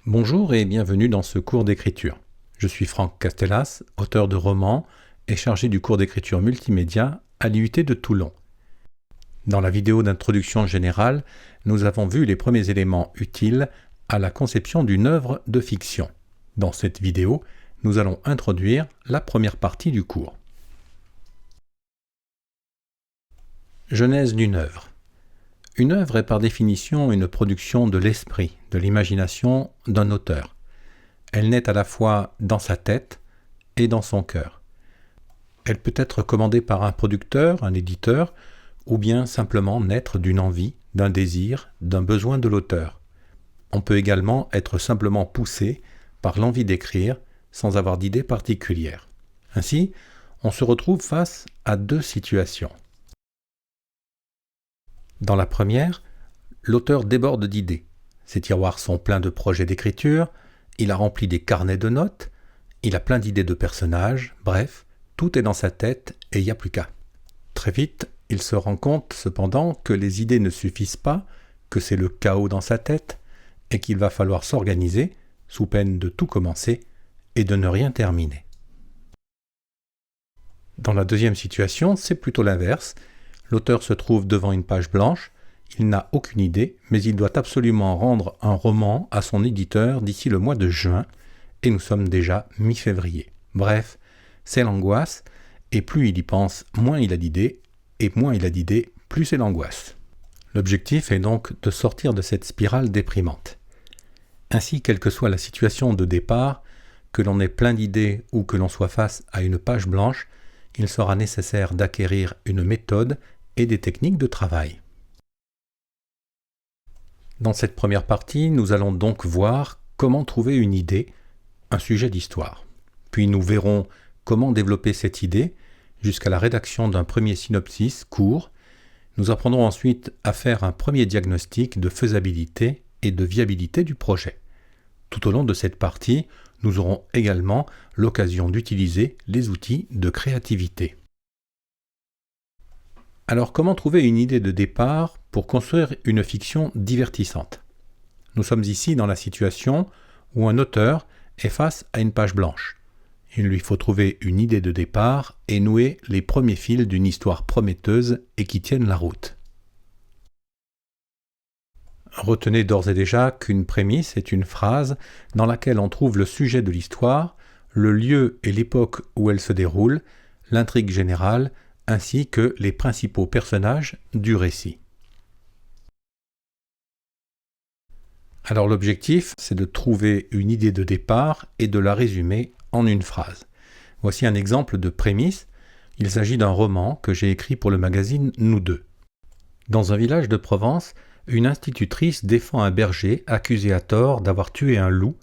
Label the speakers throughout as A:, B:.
A: Bonjour et bienvenue dans ce cours d'écriture. Je suis Franck Castellas, auteur de romans et chargé du cours d'écriture multimédia à l'IUT de Toulon. Dans la vidéo d'introduction générale, nous avons vu les premiers éléments utiles à la conception d'une œuvre de fiction. Dans cette vidéo, nous allons introduire la première partie du cours. Genèse d'une œuvre. Une œuvre est par définition une production de l'esprit, de l'imagination d'un auteur. Elle naît à la fois dans sa tête et dans son cœur. Elle peut être commandée par un producteur, un éditeur, ou bien simplement naître d'une envie, d'un désir, d'un besoin de l'auteur. On peut également être simplement poussé par l'envie d'écrire sans avoir d'idée particulière. Ainsi, on se retrouve face à deux situations. Dans la première, l'auteur déborde d'idées. Ses tiroirs sont pleins de projets d'écriture, il a rempli des carnets de notes, il a plein d'idées de personnages, bref, tout est dans sa tête et il n'y a plus qu'à. Très vite, il se rend compte cependant que les idées ne suffisent pas, que c'est le chaos dans sa tête et qu'il va falloir s'organiser, sous peine de tout commencer et de ne rien terminer. Dans la deuxième situation, c'est plutôt l'inverse. L'auteur se trouve devant une page blanche, il n'a aucune idée, mais il doit absolument rendre un roman à son éditeur d'ici le mois de juin, et nous sommes déjà mi-février. Bref, c'est l'angoisse, et plus il y pense, moins il a d'idées, et moins il a d'idées, plus c'est l'angoisse. L'objectif est donc de sortir de cette spirale déprimante. Ainsi, quelle que soit la situation de départ, que l'on ait plein d'idées ou que l'on soit face à une page blanche, il sera nécessaire d'acquérir une méthode et des techniques de travail. Dans cette première partie, nous allons donc voir comment trouver une idée, un sujet d'histoire. Puis nous verrons comment développer cette idée jusqu'à la rédaction d'un premier synopsis court. Nous apprendrons ensuite à faire un premier diagnostic de faisabilité et de viabilité du projet. Tout au long de cette partie, nous aurons également l'occasion d'utiliser les outils de créativité. Alors, comment trouver une idée de départ pour construire une fiction divertissante ? Nous sommes ici dans la situation où un auteur est face à une page blanche. Il lui faut trouver une idée de départ et nouer les premiers fils d'une histoire prometteuse et qui tienne la route. Retenez d'ores et déjà qu'une prémisse est une phrase dans laquelle on trouve le sujet de l'histoire, le lieu et l'époque où elle se déroule, l'intrigue générale, ainsi que les principaux personnages du récit. Alors l'objectif, c'est de trouver une idée de départ et de la résumer en une phrase. Voici un exemple de prémisse. Il s'agit d'un roman que j'ai écrit pour le magazine Nous deux. Dans un village de Provence, une institutrice défend un berger accusé à tort d'avoir tué un loup,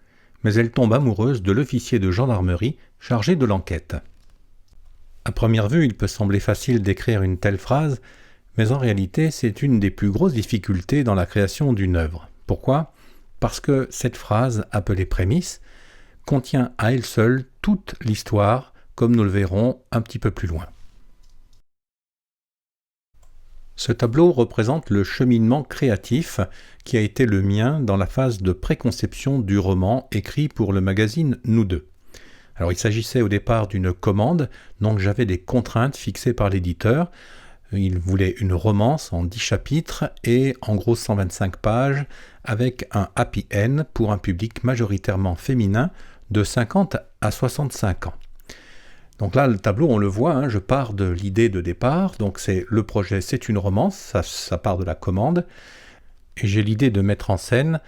A: mais elle tombe amoureuse de l'officier de gendarmerie chargé de l'enquête. À première vue, il peut sembler facile d'écrire une telle phrase, mais en réalité, c'est une des plus grosses difficultés dans la création d'une œuvre. Pourquoi ? Parce que cette phrase, appelée prémisse, contient à elle seule toute l'histoire, comme nous le verrons un petit peu plus loin. Ce tableau représente le cheminement créatif qui a été le mien dans la phase de préconception du roman écrit pour le magazine Nous deux. Alors il s'agissait au départ d'une commande, donc j'avais des contraintes fixées par l'éditeur. Il voulait une romance en 10 chapitres et en gros 125 pages avec un happy end pour un public majoritairement féminin de 50 à 65 ans. Donc là, le tableau, on le voit, je pars de l'idée de départ, donc le projet, c'est une romance, ça part de la commande, et j'ai l'idée de mettre en scène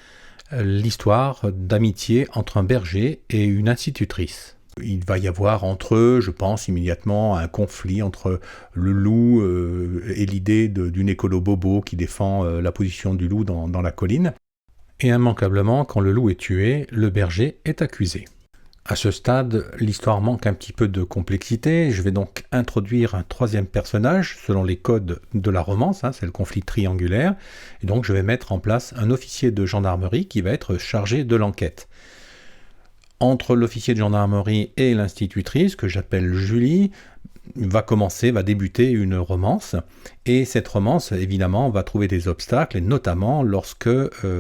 A: l'histoire d'amitié entre un berger et une institutrice. Il va y avoir entre eux, je pense immédiatement, un conflit entre le loup et l'idée d'une écolo bobo qui défend la position du loup dans la colline. Et immanquablement, quand le loup est tué, le berger est accusé. À ce stade, l'histoire manque un petit peu de complexité. Je vais donc introduire un troisième personnage selon les codes de la romance, c'est le conflit triangulaire. Et donc je vais mettre en place un officier de gendarmerie qui va être chargé de l'enquête. Entre l'officier de gendarmerie et l'institutrice, que j'appelle Julie, va débuter une romance, et cette romance, évidemment, va trouver des obstacles, et notamment lorsque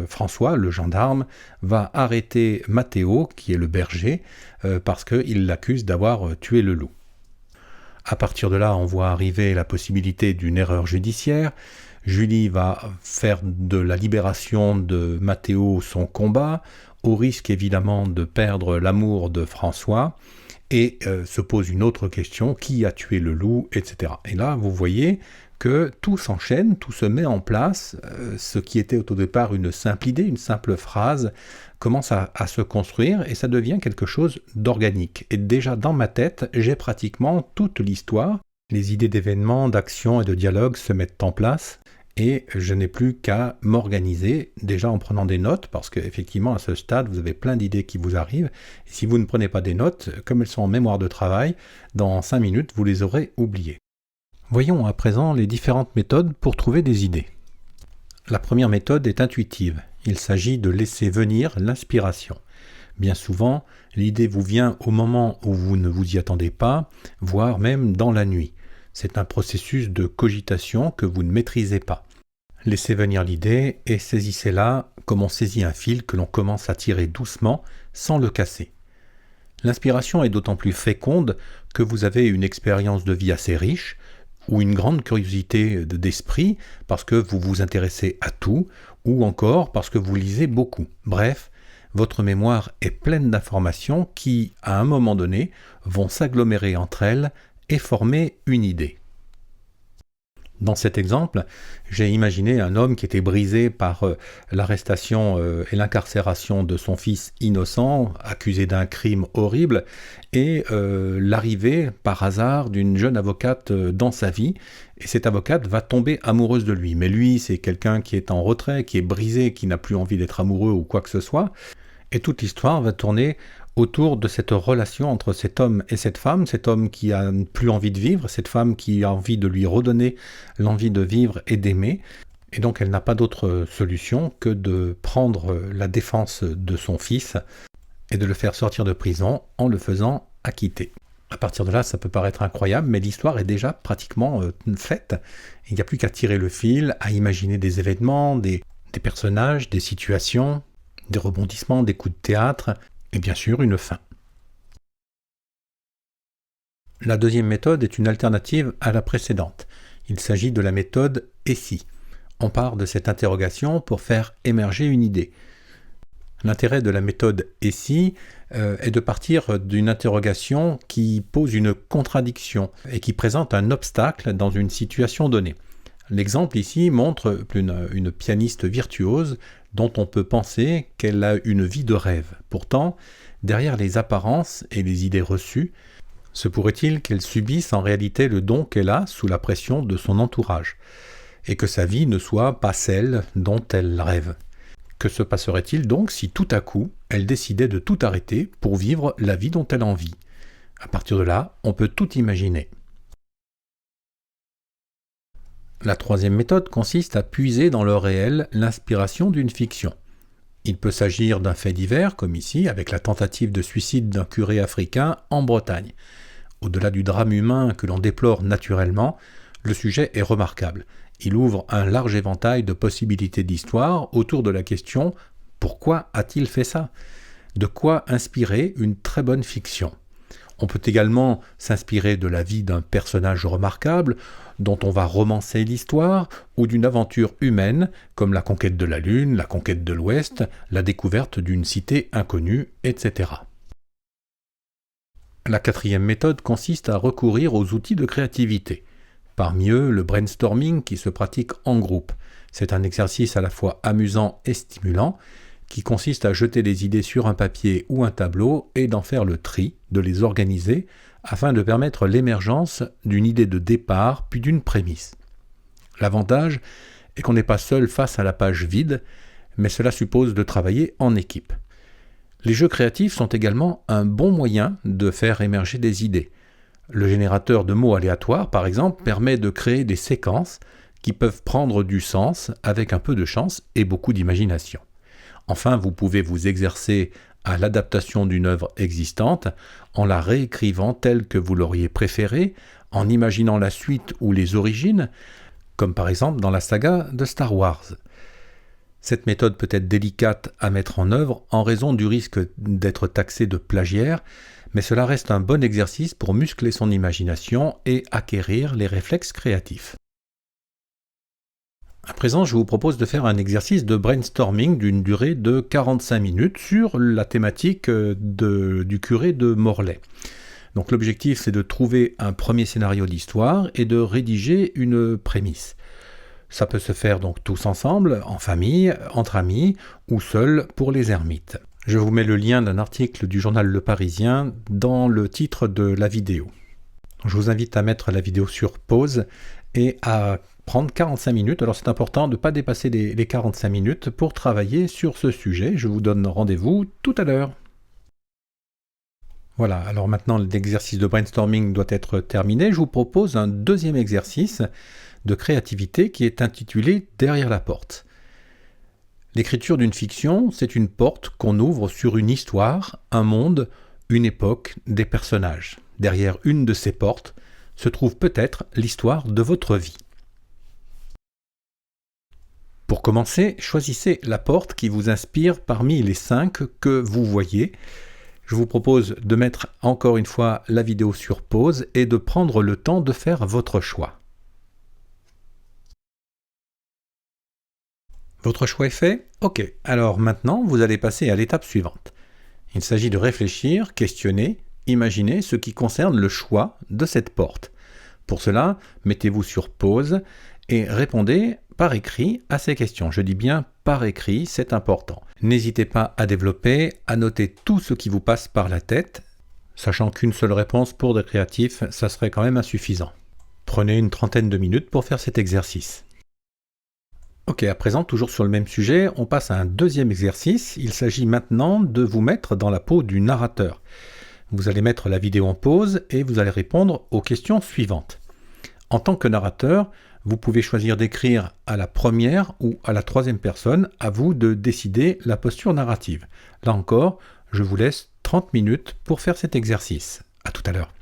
A: François, le gendarme, va arrêter Matteo, qui est le berger, parce qu'il l'accuse d'avoir tué le loup. À partir de là, on voit arriver la possibilité d'une erreur judiciaire. Julie va faire de la libération de Matteo son combat, au risque évidemment de perdre l'amour de François, et se pose une autre question, qui a tué le loup, etc. Et là, vous voyez que tout s'enchaîne, tout se met en place, ce qui était au départ une simple idée, une simple phrase, commence à se construire, et ça devient quelque chose d'organique. Et déjà dans ma tête, j'ai pratiquement toute l'histoire, les idées d'événements, d'actions et de dialogues se mettent en place, et je n'ai plus qu'à m'organiser, déjà en prenant des notes, parce qu'effectivement, à ce stade, vous avez plein d'idées qui vous arrivent, et si vous ne prenez pas des notes, comme elles sont en mémoire de travail, dans 5 minutes, vous les aurez oubliées. Voyons à présent les différentes méthodes pour trouver des idées. La première méthode est intuitive. Il s'agit de laisser venir l'inspiration. Bien souvent, l'idée vous vient au moment où vous ne vous y attendez pas, voire même dans la nuit. C'est un processus de cogitation que vous ne maîtrisez pas. Laissez venir l'idée et saisissez-la comme on saisit un fil que l'on commence à tirer doucement sans le casser. L'inspiration est d'autant plus féconde que vous avez une expérience de vie assez riche ou une grande curiosité d'esprit parce que vous vous intéressez à tout ou encore parce que vous lisez beaucoup. Bref, votre mémoire est pleine d'informations qui, à un moment donné, vont s'agglomérer entre elles et former une idée. Dans cet exemple, j'ai imaginé un homme qui était brisé par l'arrestation et l'incarcération de son fils innocent, accusé d'un crime horrible, et l'arrivée par hasard d'une jeune avocate dans sa vie, et cette avocate va tomber amoureuse de lui. Mais lui, c'est quelqu'un qui est en retrait, qui est brisé, qui n'a plus envie d'être amoureux ou quoi que ce soit, et toute l'histoire va tourner autour de cette relation entre cet homme et cette femme, cet homme qui a plus envie de vivre, cette femme qui a envie de lui redonner l'envie de vivre et d'aimer. Et donc elle n'a pas d'autre solution que de prendre la défense de son fils et de le faire sortir de prison en le faisant acquitter. À partir de là, ça peut paraître incroyable, mais l'histoire est déjà pratiquement faite. Il n'y a plus qu'à tirer le fil, à imaginer des événements, des personnages, des situations, des rebondissements, des coups de théâtre, et bien sûr une fin. La deuxième méthode est une alternative à la précédente. Il s'agit de la méthode « et si ». On part de cette interrogation pour faire émerger une idée. L'intérêt de la méthode « et si » est de partir d'une interrogation qui pose une contradiction et qui présente un obstacle dans une situation donnée. L'exemple ici montre une pianiste virtuose dont on peut penser qu'elle a une vie de rêve. Pourtant, derrière les apparences et les idées reçues, se pourrait-il qu'elle subisse en réalité le don qu'elle a sous la pression de son entourage, et que sa vie ne soit pas celle dont elle rêve. Que se passerait-il donc si tout à coup, elle décidait de tout arrêter pour vivre la vie dont elle a envie ? À partir de là, on peut tout imaginer. La troisième méthode consiste à puiser dans le réel l'inspiration d'une fiction. Il peut s'agir d'un fait divers, comme ici, avec la tentative de suicide d'un curé africain en Bretagne. Au-delà du drame humain que l'on déplore naturellement, le sujet est remarquable. Il ouvre un large éventail de possibilités d'histoire autour de la question « Pourquoi a-t-il fait ça ?» De quoi inspirer une très bonne fiction. On peut également s'inspirer de la vie d'un personnage remarquable dont on va romancer l'histoire, ou d'une aventure humaine comme la conquête de la Lune, la conquête de l'Ouest, la découverte d'une cité inconnue, etc. La quatrième méthode consiste à recourir aux outils de créativité. Parmi eux, le brainstorming qui se pratique en groupe. C'est un exercice à la fois amusant et stimulant, qui consiste à jeter les idées sur un papier ou un tableau et d'en faire le tri, de les organiser, afin de permettre l'émergence d'une idée de départ puis d'une prémisse. L'avantage est qu'on n'est pas seul face à la page vide, mais cela suppose de travailler en équipe. Les jeux créatifs sont également un bon moyen de faire émerger des idées. Le générateur de mots aléatoires, par exemple, permet de créer des séquences qui peuvent prendre du sens avec un peu de chance et beaucoup d'imagination. Enfin, vous pouvez vous exercer à l'adaptation d'une œuvre existante, en la réécrivant telle que vous l'auriez préférée, en imaginant la suite ou les origines, comme par exemple dans la saga de Star Wars. Cette méthode peut être délicate à mettre en œuvre en raison du risque d'être taxé de plagiaire, mais cela reste un bon exercice pour muscler son imagination et acquérir les réflexes créatifs. À présent, je vous propose de faire un exercice de brainstorming d'une durée de 45 minutes sur la thématique du curé de Morlaix. Donc l'objectif, c'est de trouver un premier scénario d'histoire et de rédiger une prémisse. Ça peut se faire donc tous ensemble, en famille, entre amis ou seul pour les ermites. Je vous mets le lien d'un article du journal Le Parisien dans le titre de la vidéo. Je vous invite à mettre la vidéo sur pause et à prendre 45 minutes. Alors c'est important de ne pas dépasser les 45 minutes pour travailler sur ce sujet. Je vous donne rendez-vous tout à l'heure. Voilà, alors maintenant l'exercice de brainstorming doit être terminé. Je vous propose un deuxième exercice de créativité qui est intitulé « Derrière la porte ». L'écriture d'une fiction, c'est une porte qu'on ouvre sur une histoire, un monde, une époque, des personnages. Derrière une de ces portes se trouve peut-être l'histoire de votre vie. Pour commencer, choisissez la porte qui vous inspire parmi les 5 que vous voyez. Je vous propose de mettre encore une fois la vidéo sur pause et de prendre le temps de faire votre choix. Votre choix est fait? Ok, alors maintenant vous allez passer à l'étape suivante. Il s'agit de réfléchir, questionner, imaginer ce qui concerne le choix de cette porte. Pour cela, mettez-vous sur pause et répondez par écrit à ces questions. Je dis bien par écrit, c'est important. N'hésitez pas à développer, à noter tout ce qui vous passe par la tête, sachant qu'une seule réponse pour des créatifs, ça serait quand même insuffisant. Prenez une trentaine de minutes pour faire cet exercice. Ok, à présent, toujours sur le même sujet, on passe à un deuxième exercice. Il s'agit maintenant de vous mettre dans la peau du narrateur. Vous allez mettre la vidéo en pause et vous allez répondre aux questions suivantes. En tant que narrateur, vous pouvez choisir d'écrire à la première ou à la troisième personne, à vous de décider la posture narrative. Là encore, je vous laisse 30 minutes pour faire cet exercice. À tout à l'heure.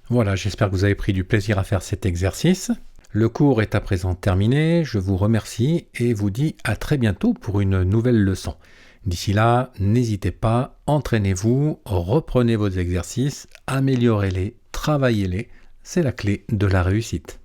A: Voilà, j'espère que vous avez pris du plaisir à faire cet exercice. Le cours est à présent terminé, je vous remercie et vous dis à très bientôt pour une nouvelle leçon. D'ici là, n'hésitez pas, entraînez-vous, reprenez vos exercices, améliorez-les, travaillez-les, c'est la clé de la réussite.